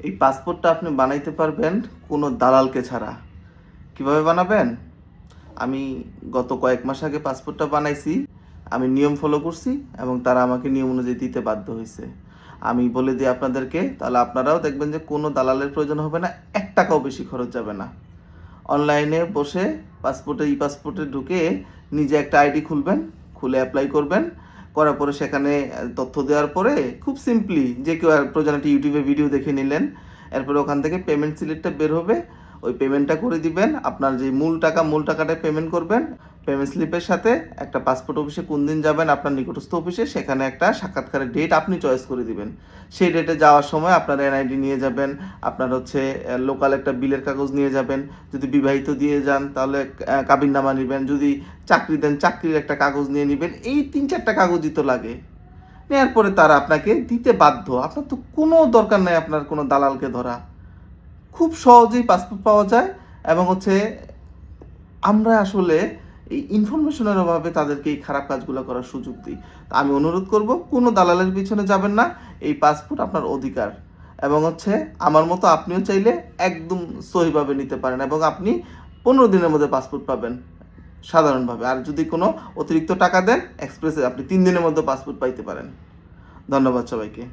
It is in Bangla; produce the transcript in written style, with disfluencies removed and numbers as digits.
এই পাসপোর্টটা আপনি বানাইতে পারবেন কোনো দালালকে ছাড়া। কিভাবে বানাবেন? আমি গত কয়েক মাস আগে পাসপোর্টটা বানাইছি। আমি নিয়ম ফলো করছি এবং তারা আমাকে নিয়ম অনুযায়ী দিতে বাধ্য হয়েছে। আমি বলে দিই আপনাদেরকে, তাহলে আপনারাও দেখবেন যে কোনো দালালের প্রয়োজন হবে না, 1 টাকাও বেশি খরচ যাবে না। অনলাইনে বসে পাসপোর্টে ঢুকে নিজে একটা আইডি খুলবেন, খুলে অ্যাপ্লাই করবেন। করার পরে সেখানে তথ্য দেওয়ার পরে খুব সিম্পলি যে কেউ প্রয়োজন একটা ইউটিউবে ভিডিও দেখে নিলেন, এরপরে ওখান থেকে পেমেন্ট স্লিপটা বের হবে, ওই পেমেন্টটা করে দিবেন। আপনার যে মূল টাকাটা পেমেন্ট করবেন। পেমেন্ট স্লিপের সাথে একটা পাসপোর্ট অফিসে কোন দিন যাবেন আপনার নিকটস্থ অফিসে, সেখানে একটা সাক্ষাৎকারের ডেট আপনি চয়েস করে দিবেন। সেই ডেটে যাওয়ার সময় আপনার এনআইডি নিয়ে যাবেন, আপনার লোকাল একটা বিলের কাগজ নিয়ে যাবেন। যদি বিবাহিত দিয়ে যান তাহলে কাবিননামা নেবেন, যদি চাকরি দেন চাকরির একটা কাগজ নিয়ে নেবেন। এই 3-4টা কাগজই তো লাগে। নেওয়ার পরে তারা আপনাকে দিতে বাধ্য। আপনার তো কোনো দরকার নেই আপনার কোনো দালালকে ধরা। খুব সহজেই পাসপোর্ট পাওয়া যায় এবং আমরা আসলে এই ইনফরমেশনের অভাবে তাদেরকে এই খারাপ কাজগুলো করার সুযোগ দিই। তো আমি অনুরোধ করব, কোনো দালালের পিছনে যাবেন না। এই পাসপোর্ট আপনার অধিকার এবং আমার মতো আপনিও চাইলে একদম সহিভাবে নিতে পারেন এবং আপনি 15 দিনের মধ্যে পাসপোর্ট পাবেন সাধারণভাবে। আর যদি কোনো অতিরিক্ত টাকা দেন, এক্সপ্রেসে আপনি 3 দিনের মধ্যে পাসপোর্ট পাইতে পারেন। ধন্যবাদ সবাইকে।